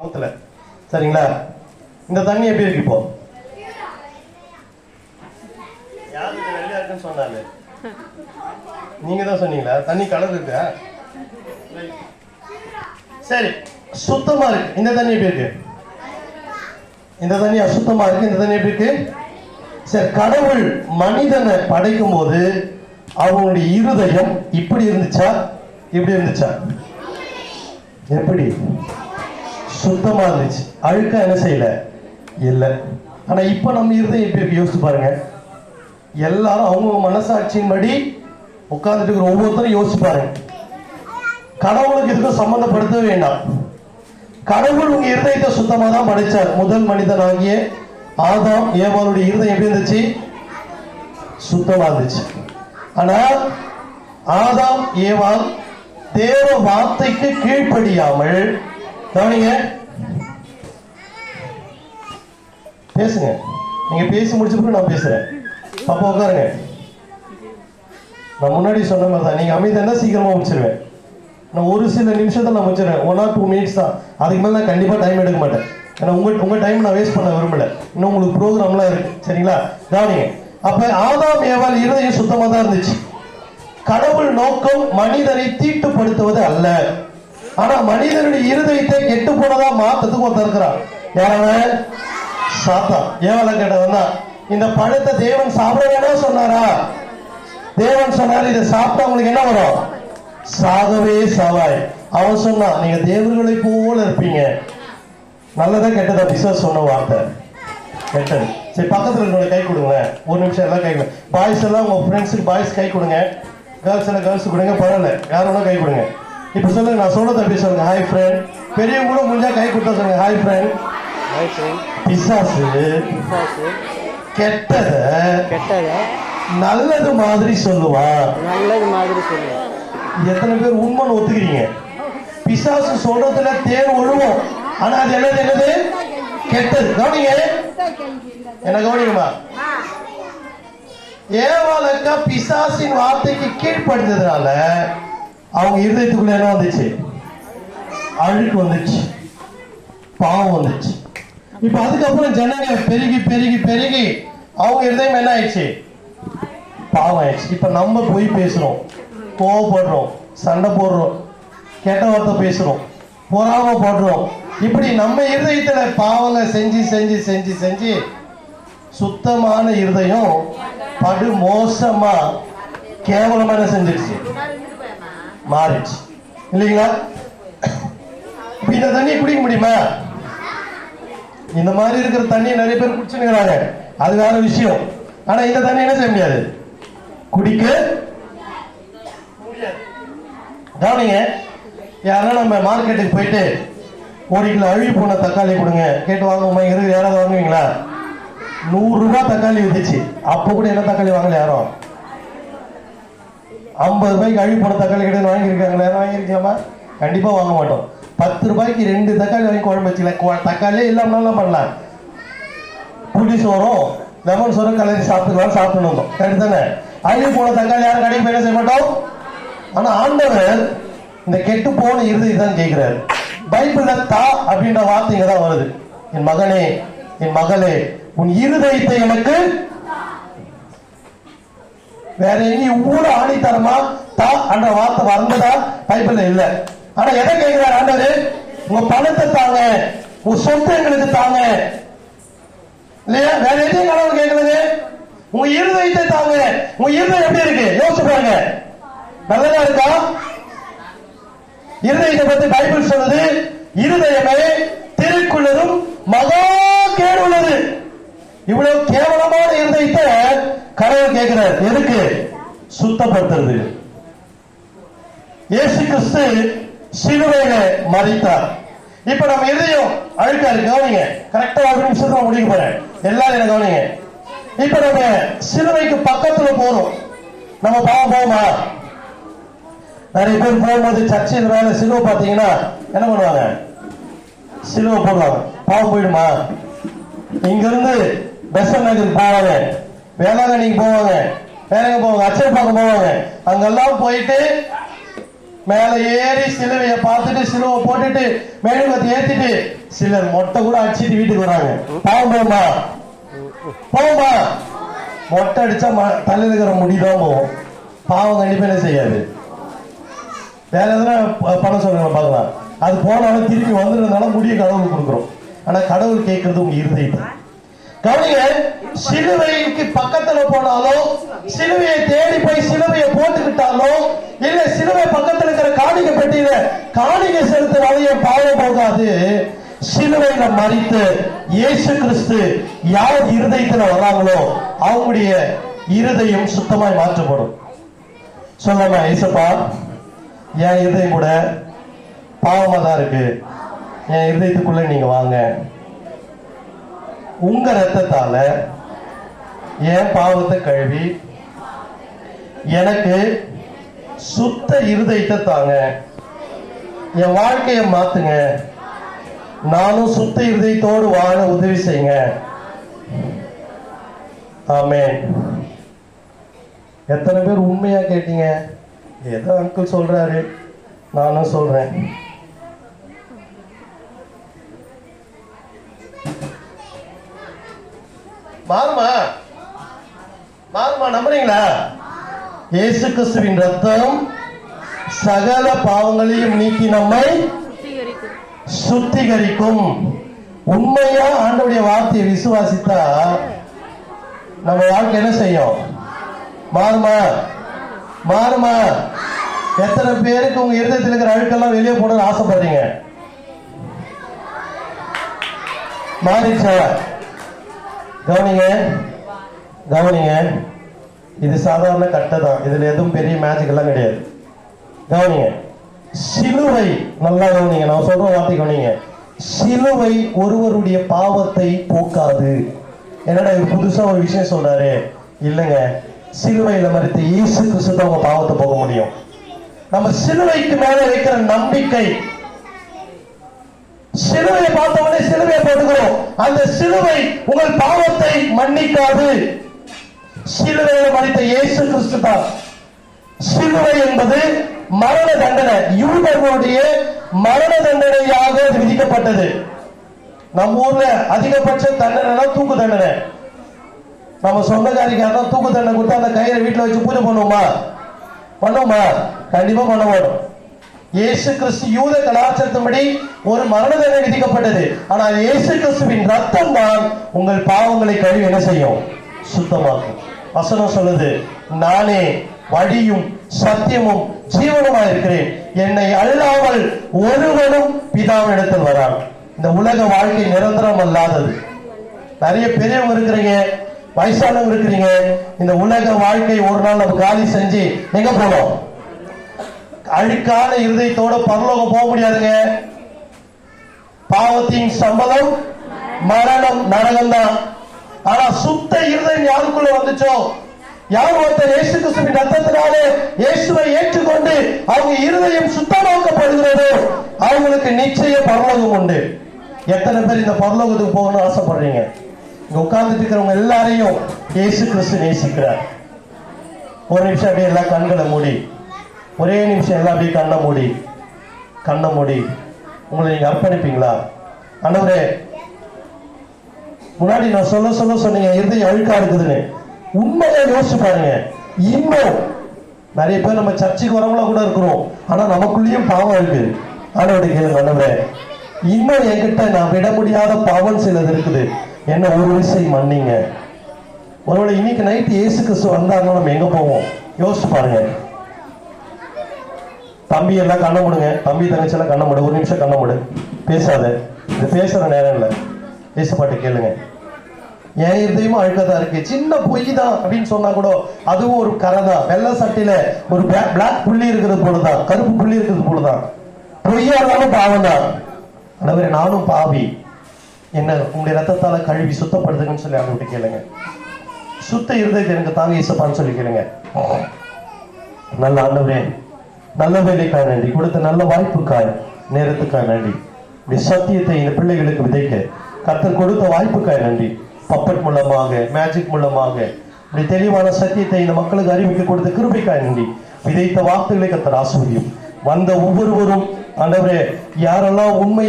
ஊத்துல சரிங்களா? இந்த தண்ணி எப்படி இருக்கு இப்போ? யாரு வெள்ளையா இருக்குன்னு சொன்னாரு? நீங்க தான் சொன்னீங்களா? தண்ணி கலர் இருக்கா? சரி, சுத்தமா இருக்கு. இந்த தண்ணி எப்படி இருக்கு? இந்த தண்ணி அசுத்தமா இருக்கு. இந்த தண்ணி எப்படி இருக்கு? சரி, கடவுள் மனிதனை படைக்கும் போது அவனுடைய இருதயம் இப்படி இருந்துச்சா இப்படி இருந்துச்சா? எப்படி? சுத்தமா இருந்துச்சு. அழுக்கா என்ன செய்யல? இல்ல. ஆனா இப்ப நம்ம இருதயம் எப்படி இருக்கு யோசிச்சு பாருங்க. எல்லாரும் அவங்க மனசாட்சியின் படி உட்கார்ந்துட்டு இருக்கிற ஒவ்வொருத்தரும் யோசிச்சு பாருங்க. கடவுளுக்கு இதுக்கும் சம்பந்தப்படுத்தவே வேண்டாம். கடவுள் உங்க இருதயத்தை சுத்தமா தான் படைச்சார். முதல் மனிதன் ஆகிய ஆதாம் ஏவாளுடைய இருதயம் எப்படி இருந்துச்சு? சுத்தமா இருந்துச்சு. ஆனா ஆதாம் ஏவாள் தேவ வார்த்தைக்கு கீழ்ப்படியாமல், கவனிங்க, பேசுங்க. நீங்க பேசி முடிச்சப்ப நான் பேசுறேன். அப்ப உட்காருங்க. நான் முன்னாடி சொன்ன மாதிரி தான், நீங்க அமைதியா சீக்கிரமா முடிச்சிருவேன். நான் ஒரு சில நிமிஷத்தை நான் முடிச்சிருவேன். 1 or 2 minutes தான். அதுக்கு மேல நான் கண்டிப்பா டைம் எடுக்க மாட்டேன். ஏன்னா உங்க டைம் நான் வேஸ்ட் பண்ண விரும்பல. இன்னும் உங்களுக்கு ப்ரோக்ராம்லாம் இருக்கு. சரிங்களா? கவனிங்க. அப்ப ஆதாம் ஏவாள் இருதயம் சுத்தமா தான் இருந்துச்சு. கடவுள் நோக்கம் மனிதனை தீட்டுப்படுத்துவது அல்ல. ஆனா மனிதனுடைய இருதயத்தை கெட்டு போனதா மாத்தத்துக்கு ஒருத்தர் இருக்கிறான். யாராவது? சாத்தான். ஏவாளை கேட்டவன் தான். இந்த பழத்தை தேவன் சாப்பிட வேணாம் சொன்னாரா? தேவன் சொன்னாரு, இதை சாப்பிட்டா உங்களுக்கு என்ன வரும்? சாகவே சாவாய். அவன் சொன்னான், நீங்க தேவர்களை போல இருப்பீங்க. நல்லதா கெட்டதா? பிசாசு சொன்ன வார்த்தை கெட்டது. சரி, பக்கத்துல இருந்தவங்க கை கொடுங்க. ஒரு நிமிஷம் எல்லாம் கை கொடுங்க. பாய்ஸ் எல்லாம் உங்க ஃப்ரெண்ட்ஸுக்கு பாய்ஸ் கை கொடுங்க. கேர்ள்ஸ் எல்லாம் கேர்ள்ஸ் கொடுங்க. பரவாயில்ல, யாரும் கை கொடுங்க. இப்ப சொல்லுங்க, நான் சொல்றத அப்படி சொல்லுங்க. Hi friend. பெரியவங்க கூட முடிஞ்சா கை கொடுத்தா சொல்லுங்க. Hi friend. பிசாசு கெட்டத நல்லது மாதிரி சொல்லுவான். எத்தனை பேர் உண்மைன்னு ஒத்துக்கிறீங்க? பிசாசு சொல்றதுல தேர் ஒழுவோம். ஆனா அது என்னது? கெட்டது. கவனிங்க, என்ன கவனிங்கம்மா. ஏவாளுக்கா பிசாசின் வார்த்தைக்கு கீழ்ப்படுத்ததுனால அவங்க இருதயத்துக்குள்ள என்ன வந்துச்சு? அழுக்கு வந்துச்சு, பாவம் வந்துச்சு. இப்ப அதுக்கப்புறம் ஜனங்க பெருகி பெருகி பெருகி அவங்க இருதயம் என்ன ஆயிடுச்சு? பாவம் ஆயிடுச்சு. இப்ப நம்ம போய் பேசுறோம், கோவப்படுறோம், சண்டை போடுறோம், கெட்ட வார்த்தை பேசுறோம், பொறாம போடுறோம். இப்படி நம்ம இருதயத்துல பாவங்க செஞ்சு செஞ்சு செஞ்சு செஞ்சு சுத்தமான இருதயம் படு மோசமா கேவலமான செஞ்சிருச்சு, மாறிடுச்சு. இல்லைங்களா? இந்த தண்ணியை குடிக்க முடியுமா? இந்த மாதிரி இருக்கிற தண்ணியை நிறைய பேர் குடிச்சுக்கிறாங்க, அது வேற விஷயம். ஆனா இந்த தண்ணி என்ன செய்ய முடியாது? குடிக்க முடியாது. கவனிங்க, யாரும் நம்ம மார்க்கெட்டுக்கு போயிட்டு 1 கிலோ அழுகி போன தக்காளி கொடுங்க கேட்டு வாங்குவோமா? இருக்கு யாராவது வாங்குவீங்களா? 100 ரூபாய் தக்காளி வித்துச்சு. அப்ப கூட என்ன தக்காளி வாங்கல யாரும்? 50 ரூபாய்க்கு அழுகி போன தக்காளி கிடையாது வாங்கியிருக்காங்களா? யாரும் வாங்கியிருக்கலாமா? கண்டிப்பா வாங்க மாட்டோம். 10 ரூபாய்க்கு 2 தக்காளி வாங்கி குழம்பு வச்சுக்கலாம். தக்காளியே இல்லாமலாம் பண்ணலாம். புளி சோறும் லெமன் சோறும் கலரி சாப்பிட்டுக்கலாம், சாப்பிட்டு வந்தோம். கரெக்ட் தானே? அழுகி போன தக்காளி யாரும் கடைக்கு போய் என்ன செய்ய மாட்டோம். ஆனா ஆண்டவர் இந்த கெட்டு போன இருதயத்தை தான் கேட்கிறாரு. பைபிள்ல தா அப்படின்ற வார்த்தைங்க தான் வருது. என் மகனே, என் மகளே, உன் இருதயத்தை எனக்கு. வேற எங்கேயும் ஊட ஆணித்தரமா தா என்ற வார்த்தை வந்ததா பைபிள்ல இல்ல. ஆனா எதை கேட்கிறார் ஆண்டவர்? உங்க பணத்தை தாங்க, உங்க சொத்து எங்களுக்கு தாங்க. இல்லையா? வேற எதையும் கடவுள் கேட்கிறது? உங்க இருதயத்தை தாங்க. உங்க இருதயம் எப்படி இருக்கு யோசிச்சு பாருங்க. நல்லதா இருக்கா? இருதயத்தை பத்தி பைபிள் சொல்லுது, இருதயமே திருக்குள்ளதும் மகா கேடு உள்ளது. இவ்வளவு கேவலமான இருதயத்தை கடவுள் கேட்கிறார். எதுக்கு? சுத்தப்படுத்துறது. இயேசு கிறிஸ்து சிலுவையில மரித்தார். இப்ப நம்ம இருதயம் அழுக்கா இருக்கு. கவனிங்க, கரெக்டா 1 நிமிஷத்துல முடிக்க போறேன். எல்லாரும் என்ன கவனிங்க. இப்ப நம்ம சிலுவைக்கு பக்கத்துல போறோம். நம்ம பாவம் போகுமா? நிறைய பேர் போகும்போது சர்ச்சில் வேலை சிலுவை பார்த்தீங்கன்னா என்ன பண்ணுவாங்க? சிலுவை போடுவாங்க. பாவம் போயிடுமா? இங்க இருந்து பெசன் நகருக்கு போவாங்க, வேளாங்கண்ணிக்கு போவாங்க, வேற எங்க போவாங்க? அச்சரப்பாக்கம் போவாங்க. அங்கெல்லாம் போயிட்டு மேல ஏறி சிலுவையை பார்த்துட்டு சிலுவை போட்டுட்டு மெழுகுவர்த்தி ஏத்திட்டு சிலர் மொட்டை கூட அடிச்சுட்டு வீட்டுக்கு வராங்க. போமா போமா, மொட்டை அடிச்சா தலையில இருக்கிற முடிதான் போகும். பாவம் கண்டிப்பா என்ன செய்யாது. வேற எதனா பணம் சொல்லுங்க பார்க்கலாம். அது போனாலும் திருப்பி வந்துருந்தாலும் முடிய கடவுளுக்கு கொடுக்குறோம். ஆனா கடவுள் கேட்கறது உங்க இருதயத்தை கவனிங்க. சிலுவைக்கு பக்கத்துல போனாலும், சிலுவையை தேடி போய் சிலுவையை போட்டுக்கிட்டாலும், இல்ல சிலுவை பக்கத்துல இருக்கிற காணிக்கை பெட்டியில காணிக்கை செலுத்தினாலும் என் பாவம் போகாது. சிலுவையில மரித்து இயேசு கிறிஸ்து யார் இருதயத்துல வராங்களோ அவங்களுடைய இருதயம் சுத்தமாய் மாற்றப்படும். சொல்லமா, ஏசப்பா என் இருதயம் கூட பாவமா தான் இருக்கு, என் இருதயத்துக்குள்ள நீங்க வாங்க, உங்க ரத்தத்தால என் பாவத்தை கழுவி எனக்கு சுத்த இருதயத்தை தாங்க, என் வாழ்க்கையை மாத்துங்க, நானும் சுத்த இருதயத்தோடு வாழ உதவி செய்யுங்க. ஆமென். எத்தனை பேர் உண்மையா கேட்டீங்க? ஏதோ அங்கிள் சொல்றாரு, நானும் சொல்றேன். மாறுமா மாறுமா, நம்புறீங்களா? இயேசு கிறிஸ்துவின் ரத்தம் சகல பாவங்களையும் நீக்கி நம்மை சுத்திகரிக்கும். உண்மையா ஆண்டவருடைய வார்த்தையை விசுவாசித்தா நம்ம வாழ்க்கை என்ன செய்யும்? மாறுமா மாறுமா. எத்தனை பேருக்கு உங்க இருதயத்தில் இருக்கிற அழுக்கெல்லாம் வெளியே போட ஆசைப்படுறீங்க? மாறிச்சா? கவனிங்க கவனிங்க, இது சாதாரண கட்டை தான், இதுல எதுவும் பெரிய மேஜிக் எல்லாம் கிடையாது. கவனிங்க, சிலுவை நல்லா கவனிங்க, நான் சொல்ற வார்த்தை கவனிங்க. சிலுவை ஒருவருடைய பாவத்தை போக்காது. என்னடா இது புதுசா ஒரு விஷயம் சொல்றாரு? இல்லைங்க, சிலுவையில மறித்து இயேசு கிறிஸ்து அவங்க பாவத்தை போக முடியும். நம்ம சிலுவைக்கு மேல வைக்கிற நம்பிக்கை, சிலுவையை பார்த்தவனே சிலுவையை போட்டுக்கிறோம், அந்த சிலுவை உங்கள் பாவத்தை மன்னிக்காது. சிலுவையில் மறித்த இயேசு கிறிஸ்து தான். சிலுவை என்பது மரண தண்டனை, யூதர்களுடைய மரண தண்டனையாக விதிக்கப்பட்டது. நம்ம ஊர்ல அதிகபட்ச தண்டனை தூக்கு தண்டனை. நம்ம சொந்தக்காரிக்காக தூக்கு தண்டனை கொடுத்தா அந்த கயிறை வீட்டுல வச்சு பூஜை பண்ணுவோமா? பண்ணுவோமா? கண்டிப்பா பண்ண மாட்டோம். இயேசு கிறிஸ்து யூத கலாச்சாரத்தின்படி ஒரு மரண தண்டனை விதிக்கப்பட்டது. ஆனால் இயேசு கிறிஸ்துவின் ரத்தம் தான் உங்கள் பாவங்களை கழுவி என்ன செய்யும்? சுத்தமாக்கும். வசனம் சொல்லுது, நானே வழியும் சத்தியமும் ஜீவனுமா இருக்கிறேன், என்னை அல்லாமல் ஒருவனும் பிதாவினிடத்தில் வரான். இந்த உலக வாழ்க்கை நிரந்தரம் அல்லாதது. நிறைய பெரியவங்க இருக்கிறீங்க, வயசானவங்க இருக்கிறீங்க. இந்த உலக வாழ்க்கை ஒரு நாள் நம்ம காலி செஞ்சு எங்க போனோம்? அழுக்கான இருதயத்தோட பரலோகம் போக முடியாதுங்க. பாவத்தின் சம்பளம் மரணம், நரகம் தான். ஆனா சுத்த இருதயம் யாருக்குள்ள வந்துச்சோ, யார் ஒருத்தர் இயேசு கிறிஸ்துவின் ரத்தத்தினாலே இயேசுவை ஏற்றுக்கொண்டு அவங்க இருதயம் சுத்தமாக்கப்படுகிறதோ அவங்களுக்கு நிச்சய பரலோகம் உண்டு. எத்தனை பேர் இந்த பரலோகத்துக்கு போகணும்னு ஆசைப்படுறீங்க? இங்க உட்கார்ந்துட்டு இருக்கிறவங்க எல்லாரையும் இயேசு கிறிஸ்து நேசிக்கிறார். ஒரு நிமிஷம் அப்படியே எல்லாம் கண்களை மூடி, ஒரே நிமிஷம் எல்லாம் அப்படியே கண்ணை மூடி உங்களை நீங்க அர்ப்பணிப்பீங்களா? ஆண்டவரே, முன்னாடி நான் சொல்ல சொன்னீங்க இருதயம் அழுக்கா இருக்குதுன்னு. உண்மையா யோசிச்சு பாருங்க. இன்னும் நிறைய பேர் நம்ம சர்ச்சைக்கு வரவங்களா கூட இருக்கிறோம், ஆனா நமக்குள்ளேயும் பாவம் இருக்கு. ஆண்டவரே கேளுங்க, ஆண்டவரே இன்னும் என்கிட்ட நான் விட முடியாத பாவம் சிலது இருக்குது, என்ன ஒரு விஷயம் மன்னிங்க. ஒருவேளை இன்னைக்கு நைட் இயேசு கிறிஸ்து வந்தாங்கன்னா நம்ம எங்க போவோம்? யோசிச்சு பாருங்க. தம்பி எல்லாம் கண்ண முடுங்க, தம்பி தங்கச்சி எல்லாம் கண்ண முடு, ஒரு நிமிஷம் கண்ண முடு, பேசாத. இது பேசுற நேரம் இல்லை, பேசப்பாட்டு கேளுங்க. என் இருதயமும் அழுக்கதான் இருக்கு, சின்ன பொய் தான் அப்படின்னு சொன்னா கூட அதுவும் ஒரு கரை தான். வெள்ளை சட்டையில ஒரு பிளாக் புள்ளி இருக்கிறது போலதான், கருப்பு புள்ளி இருக்கிறது போலதான். பொய்யா இருந்தாலும் பாவம் தான். ஆண்டவரே நானும் பாவி, என்ன உங்களுடைய ரத்தத்தால கழுவி சுத்தப்படுத்துங்கன்னு சொல்லி அவங்ககிட்ட கேளுங்க. சுத்த இருதயத்தை எனக்கு தாங்க இசப்பான்னு சொல்லி கேளுங்க. நல்ல ஆண்டவரே, நல்ல வேலைக்காய் நன்றி, கொடுத்த நல்ல வாய்ப்புக்காய் நேரத்துக்காய் நன்றி. இப்படி சத்தியத்தை இந்த பிள்ளைகளுக்கு விதைக்க கர்த்தர் கொடுத்த வாய்ப்புக்காய் நன்றி. பப்பட் மூலமாக, மேஜிக் மூலமாக இப்படி தெளிவான சத்தியத்தை இந்த மக்களுக்கு அறிவிக்க கொடுத்த கிருபைக்காய் நன்றி. விதைத்த வார்த்தைகளை கர்த்தர் ஆசீர்வதியும். வந்த ஒவ்வொருவரும் ஆண்டவரே யாரெல்லாம் உண்மையா